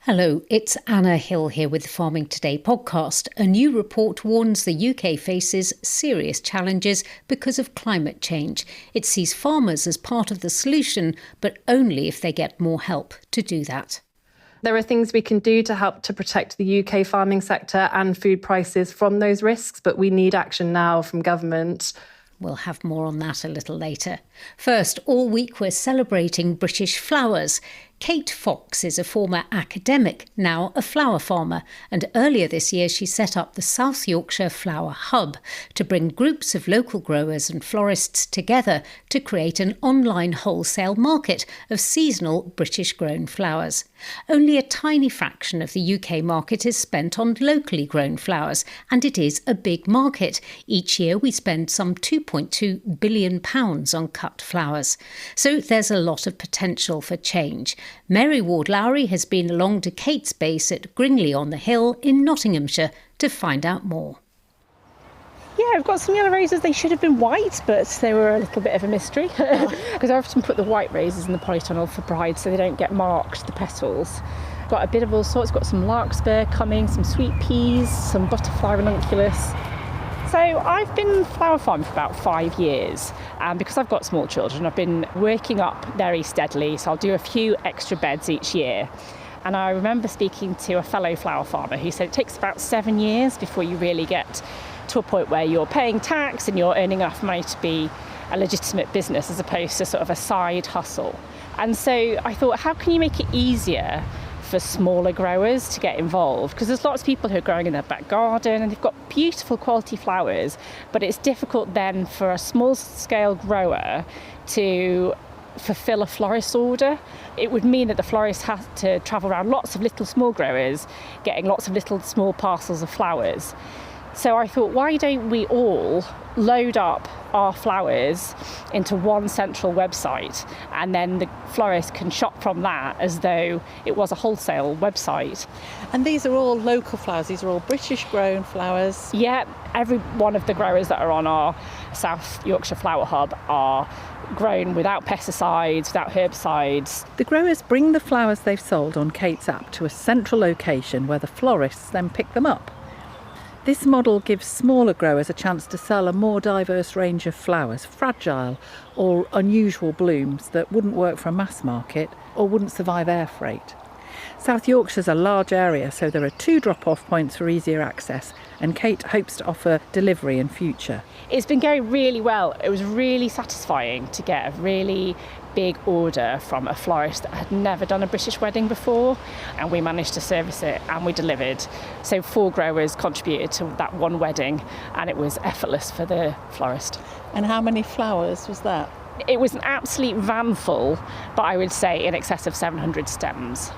Hello, it's Anna Hill here with the Farming Today podcast. A new report warns the UK faces serious challenges because of climate change. It sees farmers as part of the solution, but only if they get more help to do that. There are things we can do to help to protect the UK farming sector and food prices from those risks, but we need action now from government. We'll have more on that a little later. First, all week we're celebrating British flowers. Kate Fox is a former academic, now a flower farmer, and earlier this year she set up the South Yorkshire Flower Hub to bring groups of local growers and florists together to create an online wholesale market of seasonal British-grown flowers. Only a tiny fraction of the UK market is spent on locally grown flowers, and it is a big market. Each year we spend some £2.2 billion on cut flowers. So there's a lot of potential for change. Mary Ward-Lowry has been along to Kate's base at Gringley-on-the-Hill in Nottinghamshire to find out more. Yeah, I've got some yellow roses. They should have been white, but they were a little bit of a mystery because I often put the white roses in the polytunnel for pride so they don't get marked, the petals. Got a bit of all sorts. Got some larkspur coming, some sweet peas, some butterfly ranunculus. So I've been flower farming for about 5 years, and because I've got small children, I've been working up very steadily, so I'll do a few extra beds each year. And I remember speaking to a fellow flower farmer who said it takes about 7 years before you really get to a point where you're paying tax and you're earning enough money to be a legitimate business as opposed to sort of a side hustle. And so I thought, how can you make it easier for smaller growers to get involved? Because there's lots of people who are growing in their back garden and they've got beautiful quality flowers, but it's difficult then for a small scale grower to fulfill a florist's order. It would mean that the florist has to travel around lots of little small growers getting lots of little small parcels of flowers. So I thought, why don't we all load up our flowers into one central website, and then the florist can shop from that as though it was a wholesale website. And these are all local flowers, these are all British grown flowers? Yeah, every one of the growers that are on our South Yorkshire Flower Hub are grown without pesticides, without herbicides. The growers bring the flowers they've sold on Kate's app to a central location where the florists then pick them up. This model gives smaller growers a chance to sell a more diverse range of flowers, fragile or unusual blooms that wouldn't work for a mass market or wouldn't survive air freight. South Yorkshire's a large area, so there are 2 drop-off points for easier access, and Kate hopes to offer delivery in future. It's been going really well. It was really satisfying to get a really big order from a florist that had never done a British wedding before, and we managed to service it and we delivered. So 4 growers contributed to that one wedding, and it was effortless for the florist. And how many flowers was that? It was an absolute van full, but I would say in excess of 700 stems.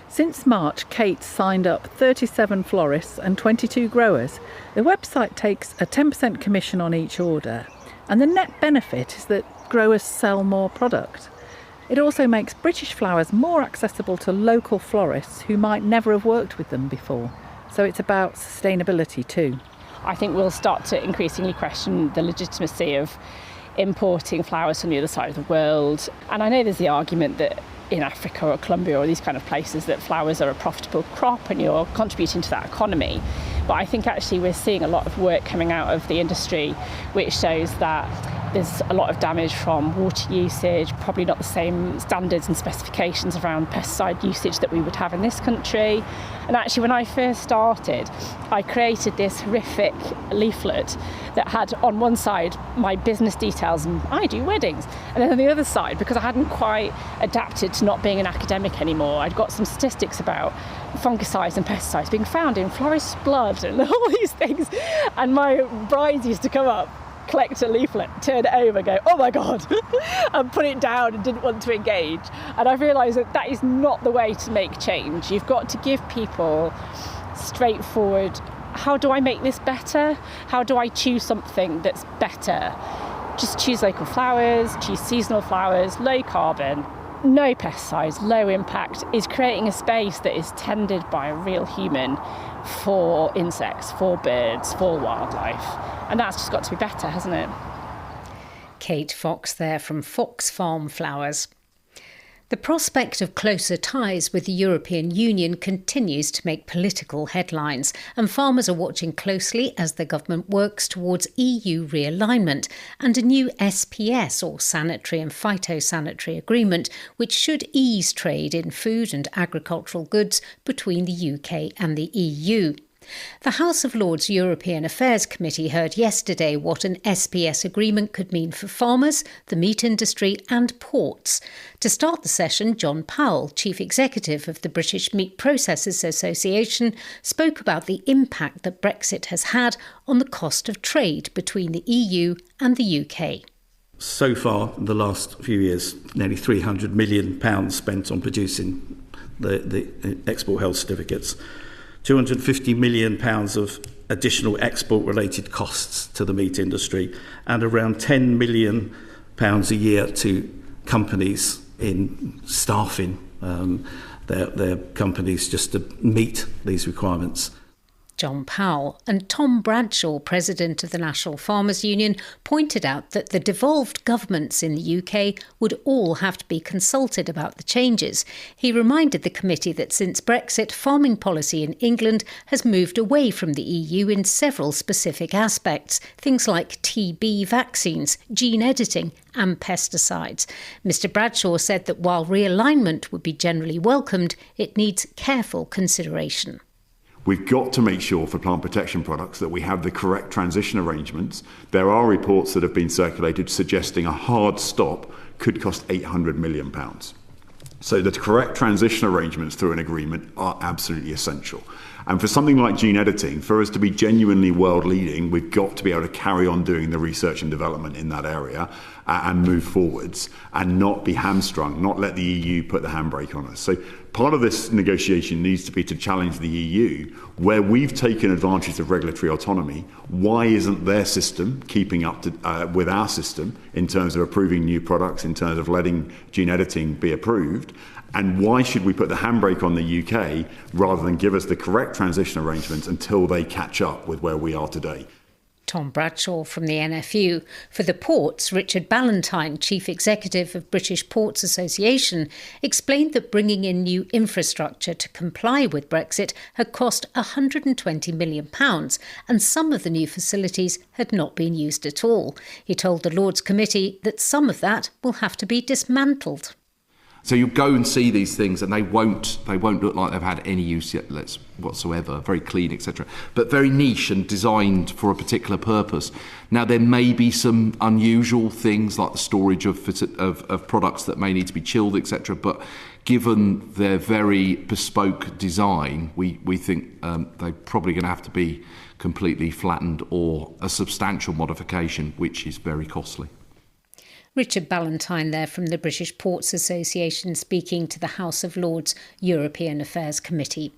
Since March, Kate signed up 37 florists and 22 growers. The website takes a 10% commission on each order, and the net benefit is that growers sell more product. It also makes British flowers more accessible to local florists who might never have worked with them before. So it's about sustainability too. I think we'll start to increasingly question the legitimacy of importing flowers from the other side of the world. And I know there's the argument that in Africa or Colombia or these kind of places that flowers are a profitable crop and you're contributing to that economy. But I think actually we're seeing a lot of work coming out of the industry which shows that there's a lot of damage from water usage, probably not the same standards and specifications around pesticide usage that we would have in this country. And actually when I first started, I created this horrific leaflet that had on one side my business details and I do weddings, and then on the other side, because I hadn't quite adapted to not being an academic anymore, I'd got some statistics about fungicides and pesticides being found in florist blood and all these things, and my brides used to come up, collect a leaflet, turn it over, go, oh my God, and put it down and didn't want to engage. And I've realised that that is not the way to make change. You've got to give people straightforward, how do I make this better? How do I choose something that's better? Just choose local flowers, choose seasonal flowers, low carbon, no pesticides, low impact, is creating a space that is tended by a real human for insects, for birds, for wildlife. And that's just got to be better, hasn't it? Kate Fox there from Fox Farm Flowers. The prospect of closer ties with the European Union continues to make political headlines, and farmers are watching closely as the government works towards EU realignment and a new SPS, or sanitary and phytosanitary agreement, which should ease trade in food and agricultural goods between the UK and the EU. The House of Lords European Affairs Committee heard yesterday what an SPS agreement could mean for farmers, the meat industry and ports. To start the session, John Powell, Chief Executive of the British Meat Processors Association, spoke about the impact that Brexit has had on the cost of trade between the EU and the UK. So far, in the last few years, nearly £300 million spent on producing the export health certificates. £250 million of additional export-related costs to the meat industry, and around £10 million a year to companies in staffing their companies just to meet these requirements. John Powell and Tom Bradshaw, President of the National Farmers Union, pointed out that the devolved governments in the UK would all have to be consulted about the changes. He reminded the committee that since Brexit, farming policy in England has moved away from the EU in several specific aspects, things like TB vaccines, gene editing and pesticides. Mr Bradshaw said that while realignment would be generally welcomed, it needs careful consideration. We've got to make sure for plant protection products that we have the correct transition arrangements. There are reports that have been circulated suggesting a hard stop could cost £800 million. So the correct transition arrangements through an agreement are absolutely essential. And for something like gene editing, for us to be genuinely world leading, we've got to be able to carry on doing the research and development in that area and move forwards and not be hamstrung, not let the EU put the handbrake on us. So part of this negotiation needs to be to challenge the EU where we've taken advantage of regulatory autonomy. Why isn't their system keeping up with our system in terms of approving new products, in terms of letting gene editing be approved? And why should we put the handbrake on the UK rather than give us the correct transition arrangements until they catch up with where we are today? Tom Bradshaw from the NFU. For the ports, Richard Ballantyne, Chief Executive of British Ports Association, explained that bringing in new infrastructure to comply with Brexit had cost £120 million, and some of the new facilities had not been used at all. He told the Lords Committee that some of that will have to be dismantled. So you go and see these things and they won't look like they've had any use yet whatsoever, very clean, etc. But very niche and designed for a particular purpose. Now there may be some unusual things like the storage of products that may need to be chilled, etc. But given their very bespoke design, we think they're probably going to have to be completely flattened or a substantial modification, which is very costly. Richard Ballantyne there from the British Ports Association speaking to the House of Lords European Affairs Committee.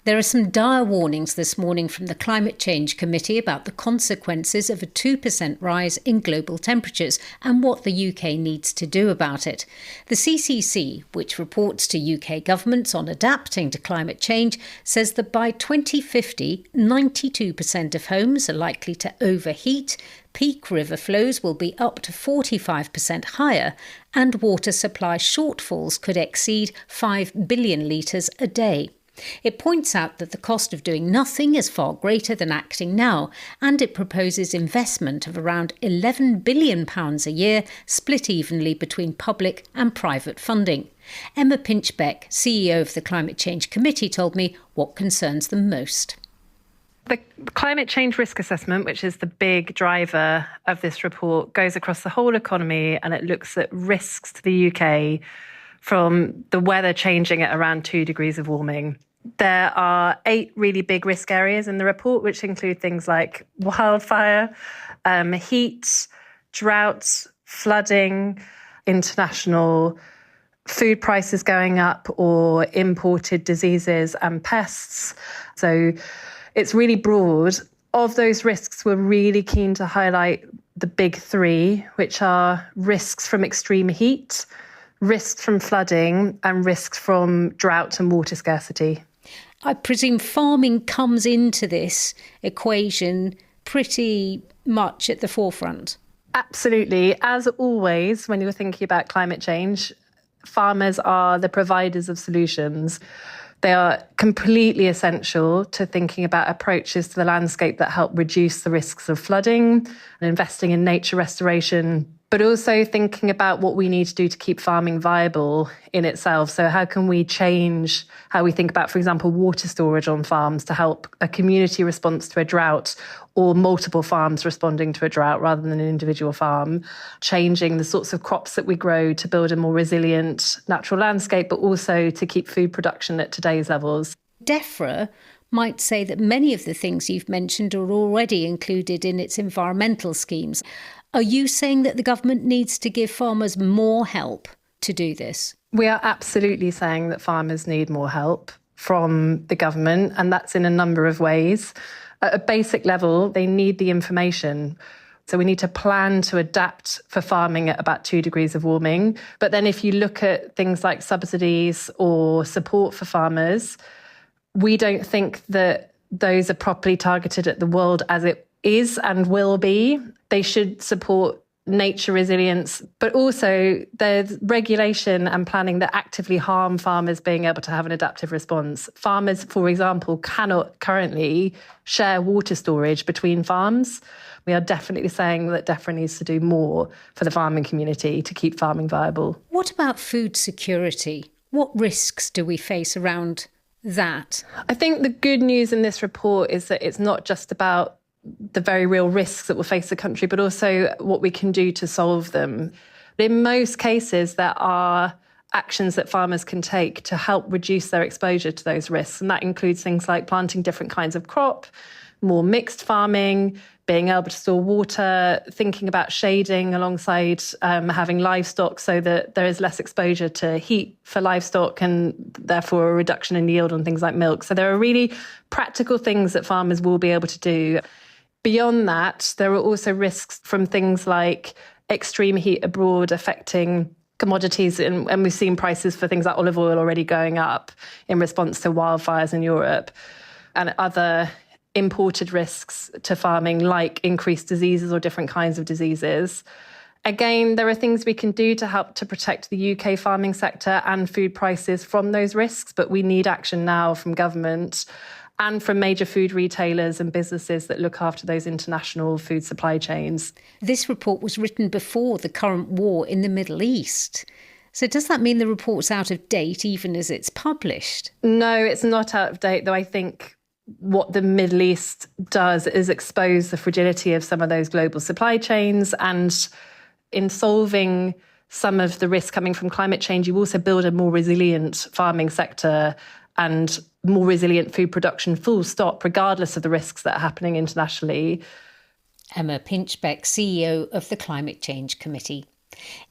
There are some dire warnings this morning from the Climate Change Committee about the consequences of a 2% rise in global temperatures and what the UK needs to do about it. The CCC, which reports to UK governments on adapting to climate change, says that by 2050, 92% of homes are likely to overheat, peak river flows will be up to 45% higher, and water supply shortfalls could exceed 5 billion litres a day. It points out that the cost of doing nothing is far greater than acting now, and it proposes investment of around £11 billion a year, split evenly between public and private funding. Emma Pinchbeck, CEO of the Climate Change Committee, told me what concerns them most. The climate change risk assessment, which is the big driver of this report, goes across the whole economy and it looks at risks to the UK from the weather changing at around 2 degrees of warming. There are 8 really big risk areas in the report, which include things like wildfire, heat, drought, flooding, international food prices going up, or imported diseases and pests. So it's really broad. Of those risks, we're really keen to highlight the big 3, which are risks from extreme heat, risks from flooding, and risks from drought and water scarcity. I presume farming comes into this equation pretty much at the forefront. Absolutely. As always, when you're thinking about climate change, farmers are the providers of solutions. They are completely essential to thinking about approaches to the landscape that help reduce the risks of flooding and investing in nature restoration, but also thinking about what we need to do to keep farming viable in itself. So how can we change how we think about, for example, water storage on farms to help a community response to a drought or multiple farms responding to a drought rather than an individual farm, changing the sorts of crops that we grow to build a more resilient natural landscape, but also to keep food production at today's levels. DEFRA might say that many of the things you've mentioned are already included in its environmental schemes. Are you saying that the government needs to give farmers more help to do this? We are absolutely saying that farmers need more help from the government, and that's in a number of ways. At a basic level, they need the information. So we need to plan to adapt for farming at about 2 degrees of warming. But then if you look at things like subsidies or support for farmers, we don't think that those are properly targeted at the world as it is and will be. They should support nature resilience, but also there's regulation and planning that actively harm farmers being able to have an adaptive response. Farmers, for example, cannot currently share water storage between farms. We are definitely saying that DEFRA needs to do more for the farming community to keep farming viable. What about food security? What risks do we face around that? I think the good news in this report is that it's not just about the very real risks that will face the country, but also what we can do to solve them. In most cases, there are actions that farmers can take to help reduce their exposure to those risks. And that includes things like planting different kinds of crop, more mixed farming, being able to store water, thinking about shading alongside having livestock so that there is less exposure to heat for livestock and therefore a reduction in yield on things like milk. So there are really practical things that farmers will be able to do. Beyond that, there are also risks from things like extreme heat abroad affecting commodities, and we've seen prices for things like olive oil already going up in response to wildfires in Europe, and other imported risks to farming like increased diseases or different kinds of diseases. Again, there are things we can do to help to protect the UK farming sector and food prices from those risks, but we need action now from government and from major food retailers and businesses that look after those international food supply chains. This report was written before the current war in the Middle East. So does that mean the report's out of date even as it's published? No, it's not out of date, though I think what the Middle East does is expose the fragility of some of those global supply chains. And in solving some of the risks coming from climate change, you also build a more resilient farming sector and more resilient food production, full stop, regardless of the risks that are happening internationally. Emma Pinchbeck, CEO of the Climate Change Committee.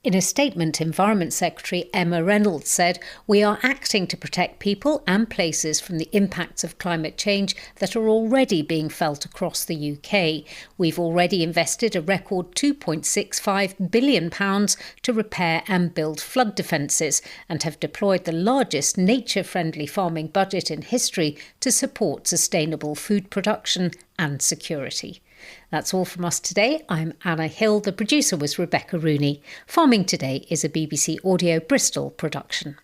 In a statement, Environment Secretary Emma Reynolds said, "We are acting to protect people and places from the impacts of climate change that are already being felt across the UK. We've already invested a record £2.65 billion to repair and build flood defences and have deployed the largest nature-friendly farming budget in history to support sustainable food production and security." That's all from us today. I'm Anna Hill. The producer was Rebecca Rooney. Farming Today is a BBC Audio Bristol production.